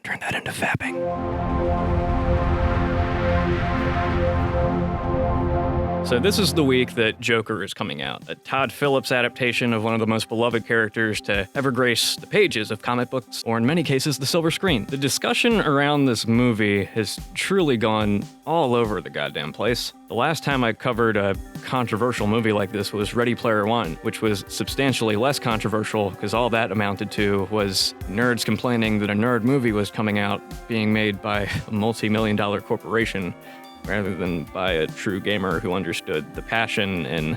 and turn that into fapping. So this is the week that Joker is coming out, a Todd Phillips adaptation of one of the most beloved characters to ever grace the pages of comic books, or in many cases, the silver screen. The discussion around this movie has truly gone all over the goddamn place. The last time I covered a controversial movie like this was Ready Player One, which was substantially less controversial because all that amounted to was nerds complaining that a nerd movie was coming out being made by a multi-million-dollar corporation, rather than by a true gamer who understood the passion and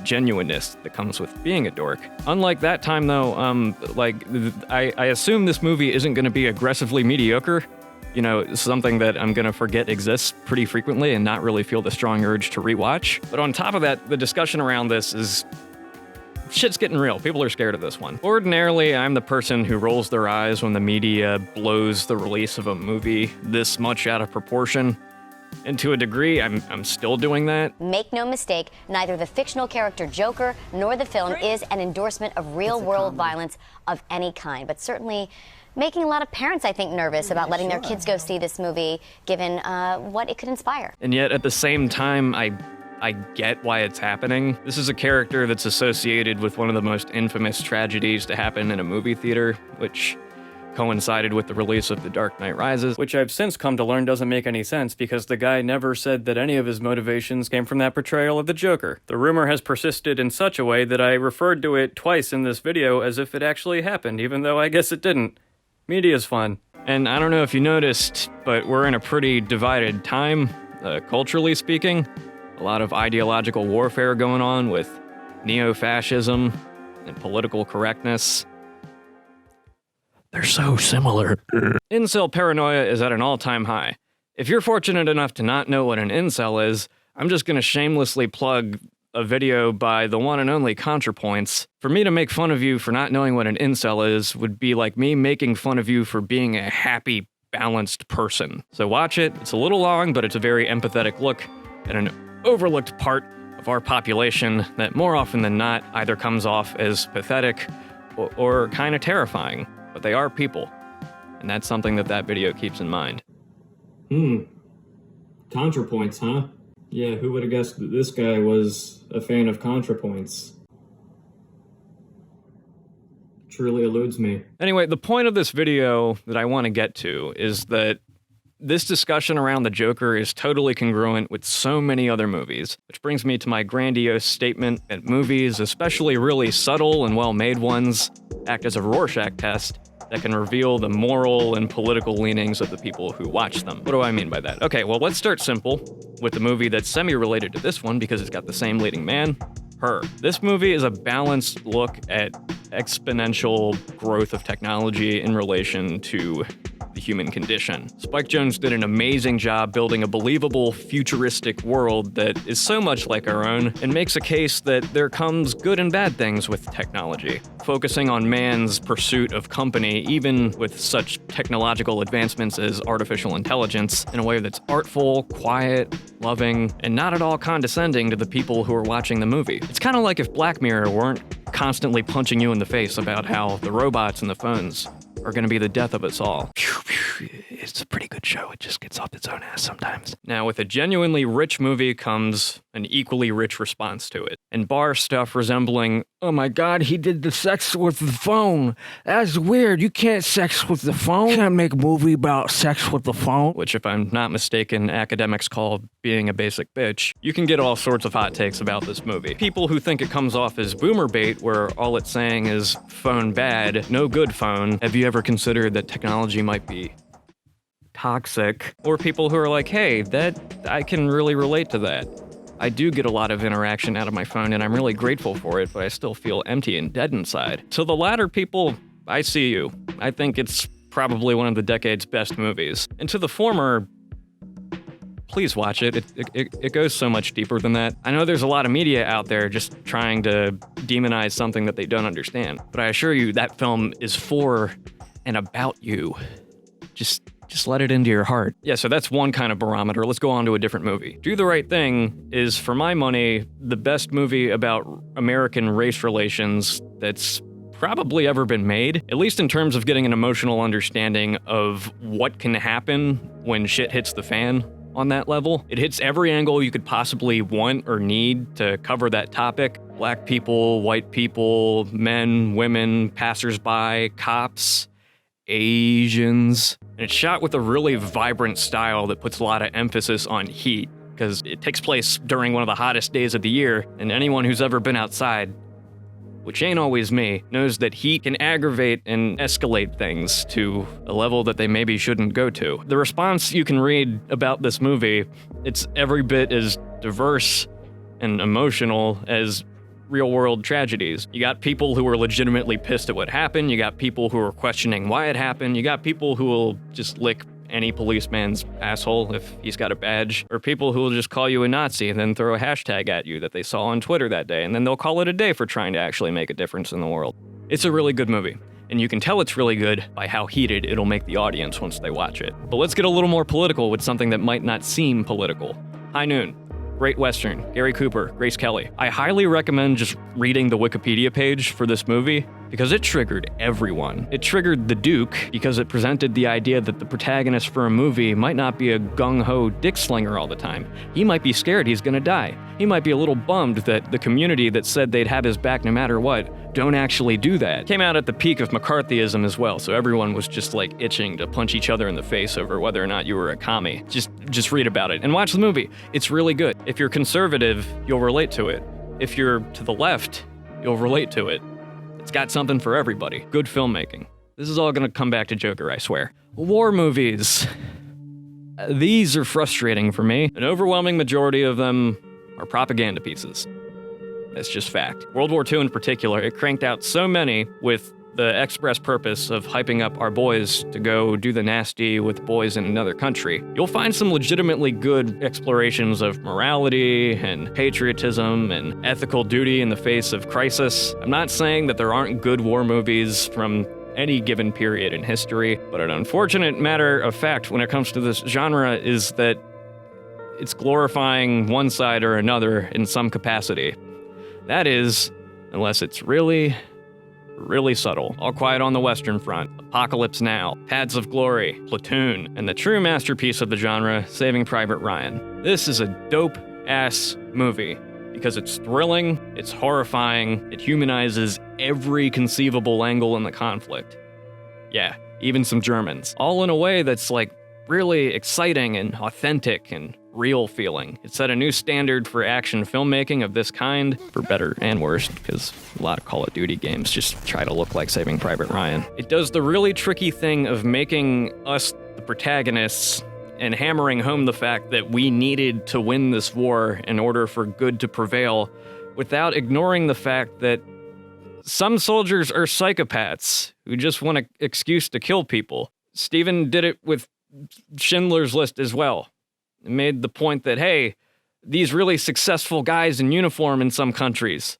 genuineness that comes with being a dork. Unlike that time, though, I assume this movie isn't going to be aggressively mediocre. You know, something that I'm going to forget exists pretty frequently and not really feel the strong urge to rewatch. But on top of that, the discussion around this is... shit's getting real. People are scared of this one. Ordinarily, I'm the person who rolls their eyes when the media blows the release of a movie this much out of proportion. And to a degree, I'm still doing that. Make no mistake, neither the fictional character Joker nor the film is an endorsement of real-world violence of any kind, but certainly making a lot of parents, I think, nervous about letting their kids go see this movie, given what it could inspire. And yet, at the same time, I get why it's happening. This is a character that's associated with one of the most infamous tragedies to happen in a movie theater, which coincided with the release of The Dark Knight Rises, which I've since come to learn doesn't make any sense because the guy never said that any of his motivations came from that portrayal of the Joker. The rumor has persisted in such a way that I referred to it twice in this video as if it actually happened, even though I guess it didn't. Media's fun. And I don't know if you noticed, but we're in a pretty divided time, culturally speaking. A lot of ideological warfare going on with neo-fascism and political correctness. They're so similar. Incel paranoia is at an all-time high. If you're fortunate enough to not know what an incel is, I'm just gonna shamelessly plug a video by the one and only ContraPoints. For me to make fun of you for not knowing what an incel is would be like me making fun of you for being a happy, balanced person. So watch it. It's a little long, but it's a very empathetic look at an overlooked part of our population that more often than not either comes off as pathetic or kind of terrifying. But they are people, and that's something that video keeps in mind. ContraPoints, huh? Yeah, who would have guessed that this guy was a fan of ContraPoints? Truly eludes me. Anyway, the point of this video that I want to get to is that this discussion around the Joker is totally congruent with so many other movies, which brings me to my grandiose statement that movies, especially really subtle and well-made ones, act as a Rorschach test that can reveal the moral and political leanings of the people who watch them. What do I mean by that? Okay, well, let's start simple with the movie that's semi-related to this one because it's got the same leading man, Her. This movie is a balanced look at exponential growth of technology in relation to the human condition. Spike Jonze did an amazing job building a believable, futuristic world that is so much like our own and makes a case that there comes good and bad things with technology, focusing on man's pursuit of company, even with such technological advancements as artificial intelligence, in a way that's artful, quiet, loving, and not at all condescending to the people who are watching the movie. It's kind of like if Black Mirror weren't constantly punching you in the face about how the robots and the phones are going to be the death of us all. It's a pretty good show. It just gets off its own ass sometimes. Now, with a genuinely rich movie comes an equally rich response to it. And bar stuff resembling, oh my god, he did the sex with the phone. That's weird. You can't sex with the phone. You can't make a movie about sex with the phone. Which, if I'm not mistaken, academics call being a basic bitch. You can get all sorts of hot takes about this movie. People who think it comes off as boomer bait, where all it's saying is phone bad, no good phone. Have you ever considered that technology might be toxic? Or people who are like, hey, I can really relate to that. I do get a lot of interaction out of my phone and I'm really grateful for it, but I still feel empty and dead inside. To the latter people, I see you. I think it's probably one of the decade's best movies. And to the former, please watch it. It goes so much deeper than that. I know there's a lot of media out there just trying to demonize something that they don't understand, but I assure you that film is for and about you. Just let it into your heart. Yeah, so that's one kind of barometer. Let's go on to a different movie. Do the Right Thing is, for my money, the best movie about American race relations that's probably ever been made, at least in terms of getting an emotional understanding of what can happen when shit hits the fan on that level. It hits every angle you could possibly want or need to cover that topic. Black people, white people, men, women, passersby, cops, Asians. And it's shot with a really vibrant style that puts a lot of emphasis on heat, because it takes place during one of the hottest days of the year, and anyone who's ever been outside, which ain't always me, knows that heat can aggravate and escalate things to a level that they maybe shouldn't go to. The response you can read about this movie, it's every bit as diverse and emotional as real-world tragedies. You got people who are legitimately pissed at what happened, you got people who are questioning why it happened, you got people who will just lick any policeman's asshole if he's got a badge, or people who will just call you a Nazi and then throw a hashtag at you that they saw on Twitter that day, and then they'll call it a day for trying to actually make a difference in the world. It's a really good movie, and you can tell it's really good by how heated it'll make the audience once they watch it. But let's get a little more political with something that might not seem political. High Noon. Great Western, Gary Cooper, Grace Kelly. I highly recommend just reading the Wikipedia page for this movie because it triggered everyone. It triggered the Duke because it presented the idea that the protagonist for a movie might not be a gung-ho dick slinger all the time. He might be scared he's gonna die. He might be a little bummed that the community that said they'd have his back no matter what don't actually do that. Came out at the peak of McCarthyism as well, so everyone was just like itching to punch each other in the face over whether or not you were a commie. Just read about it and watch the movie. It's really good. If you're conservative, you'll relate to it. If you're to the left, you'll relate to it. It's got something for everybody. Good filmmaking. This is all gonna come back to Joker, I swear. War movies. These are frustrating for me. An overwhelming majority of them are propaganda pieces. That's just fact. World War II in particular, it cranked out so many with the express purpose of hyping up our boys to go do the nasty with boys in another country. You'll find some legitimately good explorations of morality and patriotism and ethical duty in the face of crisis. I'm not saying that there aren't good war movies from any given period in history, but an unfortunate matter of fact when it comes to this genre is that it's glorifying one side or another in some capacity. That is, unless it's really subtle. All Quiet on the Western Front, Apocalypse Now, Paths of Glory, Platoon, and the true masterpiece of the genre, Saving Private Ryan. This is a dope-ass movie because it's thrilling, it's horrifying, it humanizes every conceivable angle in the conflict. Yeah, even some Germans. All in a way that's like really exciting and authentic and real feeling. It set a new standard for action filmmaking of this kind, for better and worse, because a lot of Call of Duty games just try to look like Saving Private Ryan. It does the really tricky thing of making us the protagonists and hammering home the fact that we needed to win this war in order for good to prevail, without ignoring the fact that some soldiers are psychopaths who just want an excuse to kill people. Steven did it with Schindler's List as well. It made the point that, hey, these really successful guys in uniform in some countries,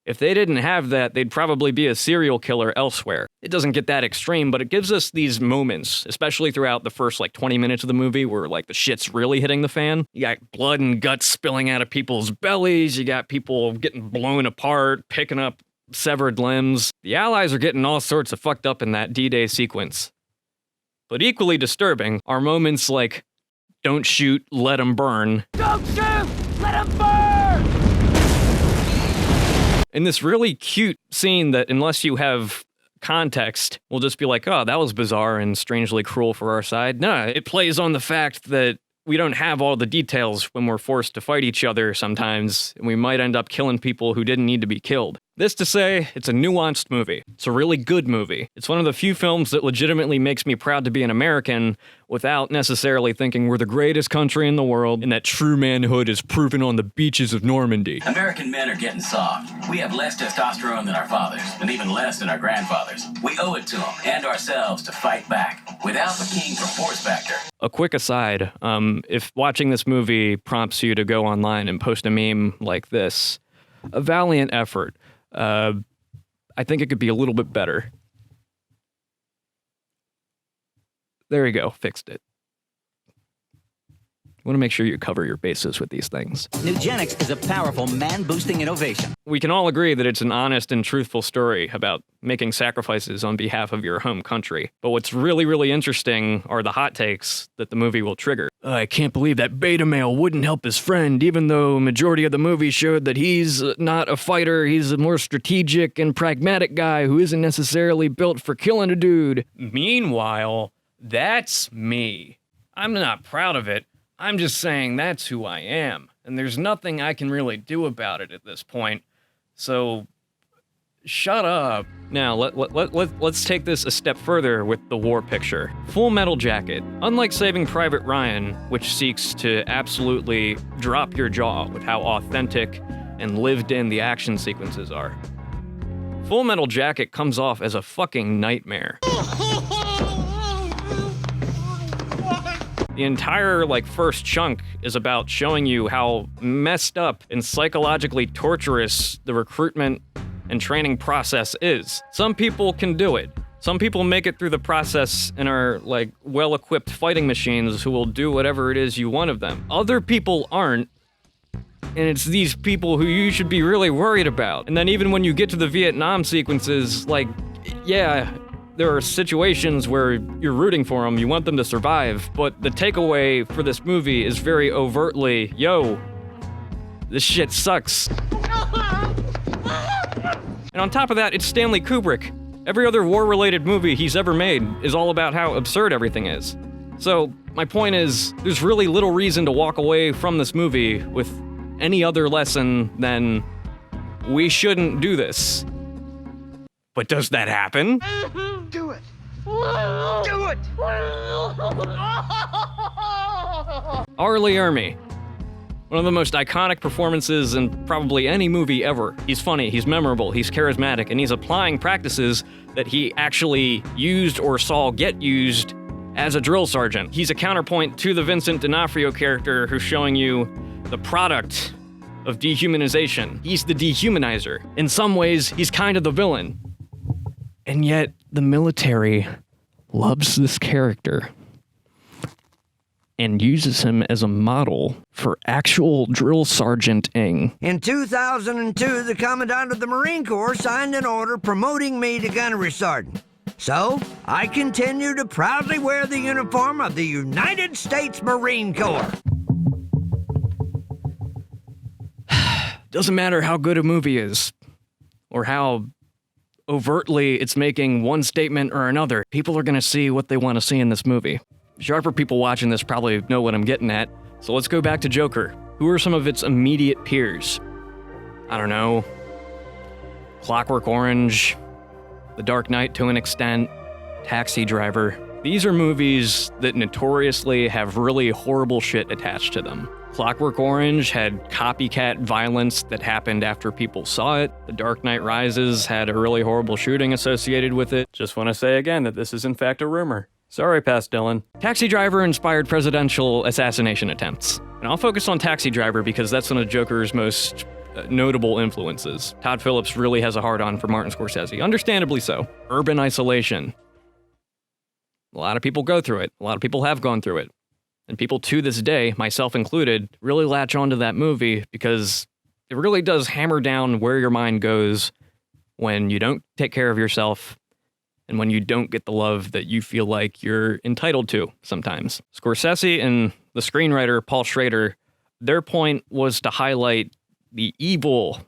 if they didn't have that, they'd probably be a serial killer elsewhere. It doesn't get that extreme, but it gives us these moments, especially throughout the first 20 minutes of the movie where the shit's really hitting the fan. You got blood and guts spilling out of people's bellies. You got people getting blown apart, picking up severed limbs. The Allies are getting all sorts of fucked up in that D-Day sequence. But equally disturbing are moments like, don't shoot, let them burn. Don't shoot! Let them burn! In this really cute scene that, unless you have context, will just be like, oh, that was bizarre and strangely cruel for our side. No, it plays on the fact that we don't have all the details when we're forced to fight each other sometimes, and we might end up killing people who didn't need to be killed. This to say, it's a nuanced movie. It's a really good movie. It's one of the few films that legitimately makes me proud to be an American without necessarily thinking we're the greatest country in the world and that true manhood is proven on the beaches of Normandy. American men are getting soft. We have less testosterone than our fathers, and even less than our grandfathers. We owe it to them and ourselves to fight back without the king for force factor. A quick aside, if watching this movie prompts you to go online and post a meme like this, a valiant effort. I think it could be a little bit better. There you go, fixed it. You want to make sure you cover your bases with these things. Nugenics is a powerful man-boosting innovation. We can all agree that it's an honest and truthful story about making sacrifices on behalf of your home country. But what's really, really interesting are the hot takes that the movie will trigger. I can't believe that beta male wouldn't help his friend, even though majority of the movie showed that he's not a fighter, he's a more strategic and pragmatic guy who isn't necessarily built for killing a dude. Meanwhile, that's me. I'm not proud of it. I'm just saying that's who I am, and there's nothing I can really do about it at this point, so shut up. Now, let's take this a step further with the war picture. Full Metal Jacket. Unlike Saving Private Ryan, which seeks to absolutely drop your jaw with how authentic and lived in the action sequences are, Full Metal Jacket comes off as a fucking nightmare. The entire, first chunk is about showing you how messed up and psychologically torturous the recruitment and training process is. Some people can do it. Some people make it through the process and are, well-equipped fighting machines who will do whatever it is you want of them. Other people aren't, and it's these people who you should be really worried about. And then even when you get to the Vietnam sequences, there are situations where you're rooting for them, you want them to survive, but the takeaway for this movie is very overtly, yo, this shit sucks. And on top of that, it's Stanley Kubrick. Every other war-related movie he's ever made is all about how absurd everything is. So, my point is, there's really little reason to walk away from this movie with any other lesson than, we shouldn't do this. But does that happen? Do it! Do it! Arlie Ermy. One of the most iconic performances in probably any movie ever. He's funny, he's memorable, he's charismatic, and he's applying practices that he actually used or saw get used as a drill sergeant. He's a counterpoint to the Vincent D'Onofrio character who's showing you the product of dehumanization. He's the dehumanizer. In some ways, he's kind of the villain. And yet, the military loves this character and uses him as a model for actual drill sergeanting. In 2002, the Commandant of the Marine Corps signed an order promoting me to gunnery sergeant. So, I continue to proudly wear the uniform of the United States Marine Corps. Doesn't matter how good a movie is, or how overtly it's making one statement or another. People are gonna see what they want to see in this movie. Sharper people watching this probably know what I'm getting at, so let's go back to Joker. Who are some of its immediate peers? I don't know. Clockwork Orange, The Dark Knight to an extent, Taxi Driver. These are movies that notoriously have really horrible shit attached to them. Clockwork Orange had copycat violence that happened after people saw it. The Dark Knight Rises had a really horrible shooting associated with it. Just want to say again that this is in fact a rumor. Sorry, Past Dylan. Taxi Driver inspired presidential assassination attempts. And I'll focus on Taxi Driver because that's one of Joker's most notable influences. Todd Phillips really has a hard-on for Martin Scorsese, understandably so. Urban isolation. A lot of people go through it. A lot of people have gone through it. And people to this day, myself included, really latch onto that movie because it really does hammer down where your mind goes when you don't take care of yourself and when you don't get the love that you feel like you're entitled to sometimes. Scorsese and the screenwriter Paul Schrader, their point was to highlight the evil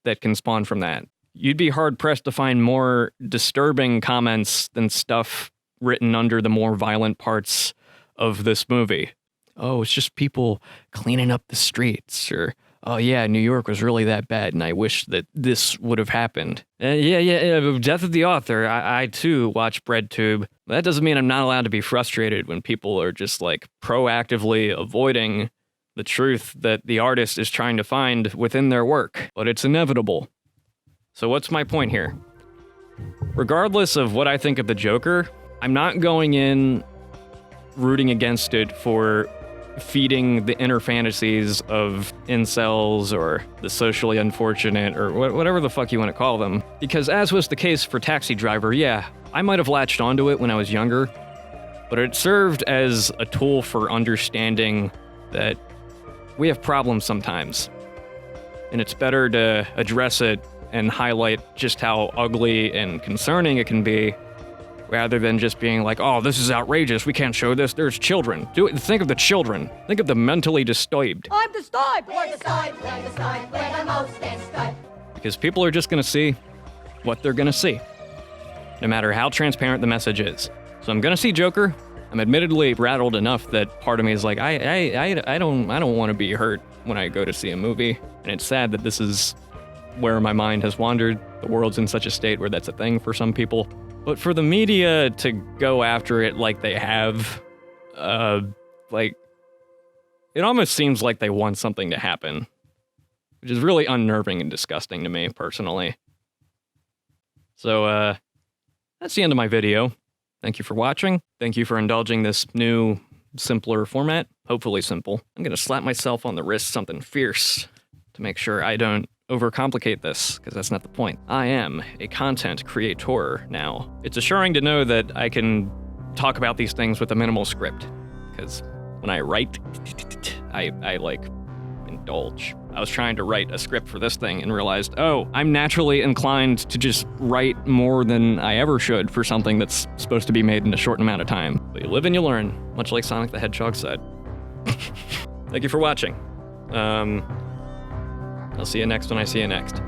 that can spawn from that. You'd be hard-pressed to find more disturbing comments than stuff written under the more violent parts of this movie. Oh, it's just people cleaning up the streets, or oh yeah, New York was really that bad and I wish that this would have happened. Yeah, Death of the Author, I too watch BreadTube. That doesn't mean I'm not allowed to be frustrated when people are just proactively avoiding the truth that the artist is trying to find within their work, but it's inevitable. So what's my point here? Regardless of what I think of the Joker, I'm not going in rooting against it for feeding the inner fantasies of incels or the socially unfortunate or whatever the fuck you want to call them. Because as was the case for Taxi Driver, yeah, I might have latched onto it when I was younger, but it served as a tool for understanding that we have problems sometimes. And it's better to address it and highlight just how ugly and concerning it can be, rather than just being like, oh, this is outrageous, we can't show this, there's children. Think of the children. Think of the mentally disturbed. I'm disturbed! We're disturbed, we're disturbed, we're the most disturbed. Because people are just gonna see what they're gonna see, no matter how transparent the message is. So I'm gonna see Joker. I'm admittedly rattled enough that part of me is like, I don't want to be hurt when I go to see a movie. And it's sad that this is where my mind has wandered. The world's in such a state where that's a thing for some people. But for the media to go after it like they have, it almost seems like they want something to happen, which is really unnerving and disgusting to me personally. So, that's the end of my video. Thank you for watching. Thank you for indulging this new, simpler format. Hopefully simple. I'm gonna slap myself on the wrist something fierce to make sure I don't overcomplicate this, because that's not the point. I am a content creator now. It's assuring to know that I can talk about these things with a minimal script, because when I write, I like indulge. I was trying to write a script for this thing and realized, oh, I'm naturally inclined to just write more than I ever should for something that's supposed to be made in a short amount of time. But you live and you learn, much like Sonic the Hedgehog said. Thank you for watching. I'll see you next when I see you next.